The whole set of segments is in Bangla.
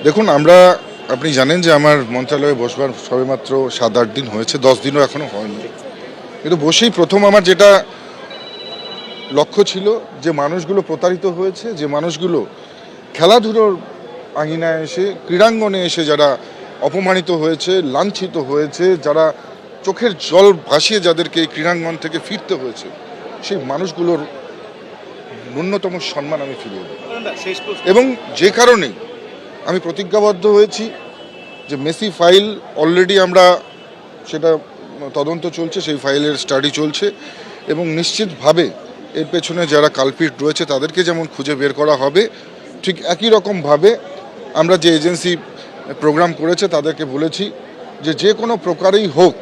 দেখুন, আপনি জানেন যে আমার মন্ত্রণালয়ে বসবার সবেমাত্র 7-8 দিন হয়েছে, 10 দিনও এখনো হয়নি। কিন্তু বসেই প্রথম আমার যেটা লক্ষ্য ছিল যে মানুষগুলো প্রতারিত হয়েছে, যে মানুষগুলো খেলাধুলোর আঙিনায় এসে, ক্রীড়াঙ্গনে এসে যারা অপমানিত হয়েছে, লাঞ্ছিত হয়েছে, যারা চোখের জল ভাসিয়ে যাদেরকে এই ক্রীড়াঙ্গন থেকে ফিরতে হয়েছে, সেই মানুষগুলোর ন্যূনতম সম্মান আমি ফিরিয়ে দেব। এবং যে কারণে আমি প্রতিজ্ঞাবদ্ধ হয়েছি যে মেসি ফাইল অলরেডি আমরা সেটা তদন্ত চলছে, সেই ফাইলের স্টাডি চলছে এবং নিশ্চিতভাবে এর পেছনে যারা কালপিট রয়েছে তাদেরকে যেমন খুঁজে বের করা হবে, ঠিক একই রকমভাবে আমরা যে এজেন্সি প্রোগ্রাম করেছে তাদেরকে বলেছি যে কোনো প্রকারেই হোক,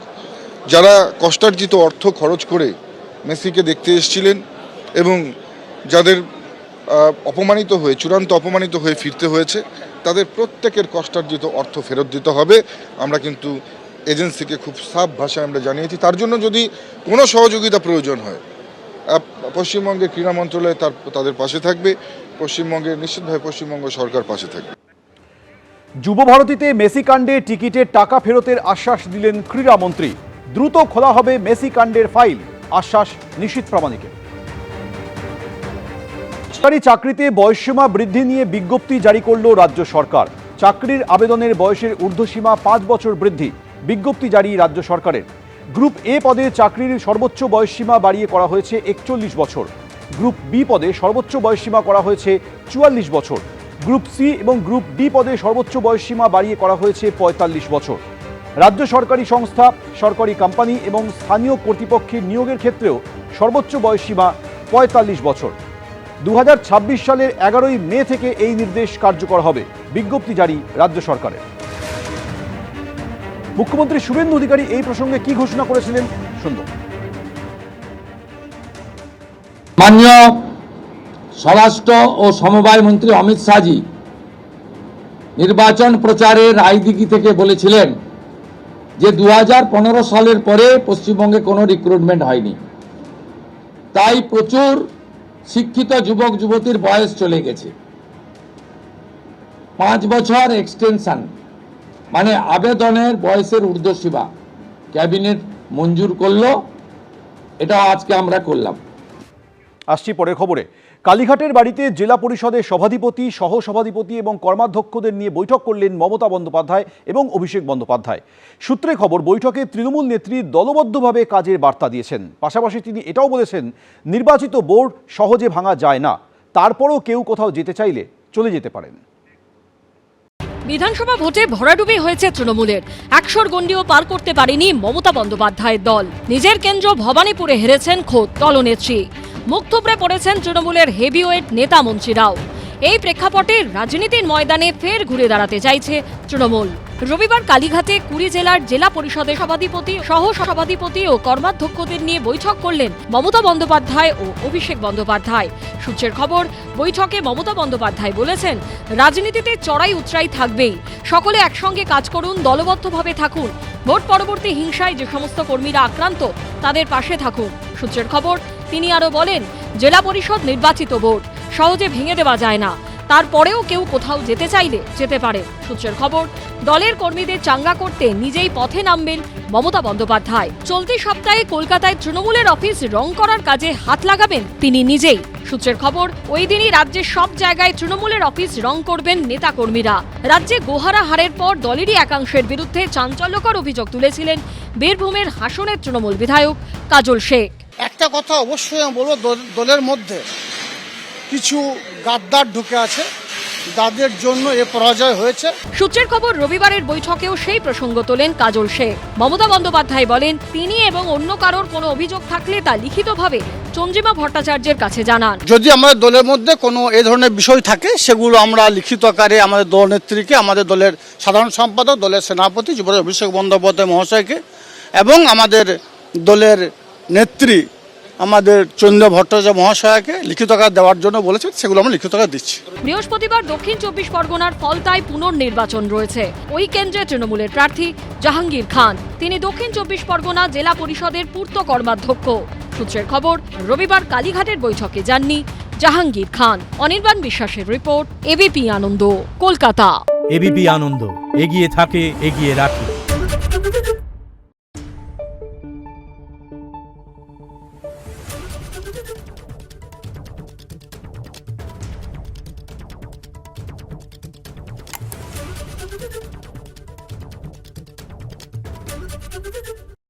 যারা কষ্টার্জিত অর্থ খরচ করে মেসিকে দেখতে এসেছিলেন এবং যাদের চূড়ান্ত অপমানিত হয়ে ফিরতে হয়েছে, তাদের প্রত্যেকের কষ্টার্জিত অর্থ ফেরত দিতে হবে। আমরা কিন্তু এজেন্সিকে খুব সাফ ভাষায় আমরা জানিয়েছি। তার জন্য যদি কোনো সহযোগিতা প্রয়োজন হয়, পশ্চিমবঙ্গের ক্রীড়া মন্ত্রণালয় তাদের পাশে থাকবে, নিশ্চিতভাবে পশ্চিমবঙ্গ সরকার পাশে থাকবে। যুব ভারতীতে মেসি কাণ্ডে টিকিটের টাকা ফেরতের আশ্বাস দিলেন ক্রীড়ামন্ত্রী। দ্রুত খোলা হবে মেসি কাণ্ডের ফাইল, আশ্বাস নিশীথ প্রামাণিকের। সরকারি চাকরিতে বয়সসীমা বৃদ্ধি নিয়ে বিজ্ঞপ্তি জারি করল রাজ্য সরকার। চাকরির আবেদনের বয়সের ঊর্ধ্বসীমা 5 বছর বৃদ্ধি, বিজ্ঞপ্তি জারি রাজ্য সরকারের। গ্রুপ এ পদে চাকরির সর্বোচ্চ বয়সসীমা বাড়িয়ে করা হয়েছে 41 বছর। গ্রুপ বি পদে সর্বোচ্চ বয়সসীমা করা হয়েছে 44 বছর। গ্রুপ সি এবং গ্রুপ ডি পদে সর্বোচ্চ বয়সসীমা বাড়িয়ে করা হয়েছে 45 বছর। রাজ্য সরকারি সংস্থা, সরকারি কোম্পানি এবং স্থানীয় কর্তৃপক্ষের নিয়োগের ক্ষেত্রেও সর্বোচ্চ বয়সসীমা 45 বছর। 2026 সালের 11ই মে থেকে এই নির্দেশ কার্যকর হবে, বিজ্ঞপ্তি জারি রাজ্য সরকারের। মুখ্যমন্ত্রী শুভেন্দু অধিকারী এই প্রসঙ্গে কি ঘোষণা করেছিলেন শুনব। মাননীয় স্বরাষ্ট্র ও সমবায় মন্ত্রী অমিত শাহজি নির্বাচন প্রচারের রায়দিঘি থেকে বলেছিলেন যে 2015 সালের পরে পশ্চিমবঙ্গে কোনো রিক্রুটমেন্ট হয়নি, তাই প্রচুর শিক্ষিত যুবক যুবতীর বয়স চলে গেছে। 5 বছর এক্সটেনশন মানে আবেদনের বয়সের ঊর্ধ্বসীমা ক্যাবিনেট মঞ্জুর করলো, এটা আজকে আমরা করলাম। আসছি পরের খবরে। কালীঘাটের বাড়িতে জেলা পরিষদের সভাধিপতি, সহসভাধিপতি এবং কর্মাধ্যক্ষদের নিয়ে বৈঠক করলেন মমতা বন্দ্যোপাধ্যায় এবং অভিষেক বন্দ্যোপাধ্যায়। সূত্রে খবর, বৈঠকে তৃণমূল নেত্রী দলবদ্ধভাবে কাজের বার্তা দিয়েছেন। পাশাপাশি তিনি এটাও বলেছেন, নির্বাচিত বোর্ড সহজে ভাঙা যায় না, তারপরও কেউ কোথাও যেতে চাইলে চলে যেতে পারেন। বিধানসভা ভোটে ভরাডুবি হয়েছে তৃণমূলের। 100 গণ্ডিও পার করতে পারেনি মমতা বন্দ্যোপাধ্যায়ের দল। নিজের কেন্দ্র ভবানীপুরে হেরেছেন খোদ দলনেত্রী। মুখ থুবড়ে পড়েছেন তৃণমূলের হেভিওয়েট নেতা মন্ত্রীরাও। এই প্রেক্ষাপটে রাজনীতির ময়দানে ফের ঘুরে দাঁড়াতে চাইছে তৃণমূল। রবিবার কালীঘাটে 20 জেলার জেলা পরিষদের সভাধিপতি, সহসভাধিপতি ও কর্মাধ্যক্ষদের নিয়ে বৈঠক করলেন মমতা বন্দ্যোপাধ্যায় ও অভিষেক বন্দ্যোপাধ্যায়। সূত্রের খবর, বৈঠকে মমতা বন্দ্যোপাধ্যায় বলেছেন, রাজনীতিতে চড়াই উতরাই থাকবেই, সকলে একসঙ্গে কাজ করুন, দলবদ্ধভাবে থাকুন। ভোট পরবর্তী হিংসায় যে সমস্ত কর্মীরা আক্রান্ত, তাদের পাশে থাকুন। সূত্রের খবর, তিনি আরো বলেন, জেলা পরিষদ নির্বাচিত বোর্ড, সহজে ভেঙে দেওয়া যায় না, তারপরেও কেউ কোথাও যেতে চাইলে যেতে পারে। সূত্রের খবর, দলের কর্মীদের চাঙ্গা করতে নিজেই পথে নামবেন মমতা বন্দ্যোপাধ্যায়। চলতি সপ্তাহে কলকাতায় তৃণমূলের অফিস রং করার কাজে হাত লাগাবেন তিনি নিজেই। সূত্রের খবর, ওই দিনই রাজ্যের সব জায়গায় তৃণমূলের অফিস রং করবেন নেতাকর্মীরা। রাজ্যে গোহারা হারের পর দলেরই একাংশের বিরুদ্ধে চাঞ্চল্যকর অভিযোগ তুলেছিলেন বীরভূমের হাসনের তৃণমূল বিধায়ক কাজল শেখ। একটা কথা অবশ্যই আমি বলবো, দলের মধ্যে কিছু গাদ্দার ঢুকে আছে, যাদের জন্য এ পরাজয় হয়েছে। সূত্রের খবর, রবিবারের বৈঠকেও সেই প্রসঙ্গ তোলেন কাজল শেখ। মমতা বন্দ্যোপাধ্যায় বলেন, তিনি এবং অন্য কারোর কোনো অভিযোগ থাকলে তা লিখিতভাবে চন্দ্রিমা ভট্টাচার্যের কাছে জানান। যদি আমাদের দলের মধ্যে কোনো এ ধরনের বিষয় থাকে, সেগুলো আমরা লিখিত আকারে আমাদের দলনেত্রীকে, আমাদের দলের সাধারণ সম্পাদক, দলের সেনাপতি যুবরাজ অভিষেক বন্দ্যোপাধ্যায় মহাশয়কে এবং আমাদের দলের নেত্রী আমাদের চন্দ্র ভট্টাচার্য মহাশয়কে লিখিত আকার দেওয়ার জন্য বলেছেন, সেগুলো আমরা লিখিত আকার দিচ্ছি। বৃহস্পতিবার দক্ষিণ 24 পরগনার ফলতায় পুনর্নির্বাচন রয়েছে। ওই কেন্দ্রে তৃণমূলের প্রার্থী জাহাঙ্গীর খান, তিনি দক্ষিণ 24 পরগনা জেলা পরিষদের পূর্ত কর্মাধ্যক্ষ। সূত্রের খবর, রবিবার কালীঘাটের বৈঠকে যাননি জাহাঙ্গীর খান। অনির্বাণ বিশ্বাসের রিপোর্ট, এবিপি আনন্দ, কলকাতা। এবিপি আনন্দ, এগিয়ে থাকে, এগিয়ে রাখে।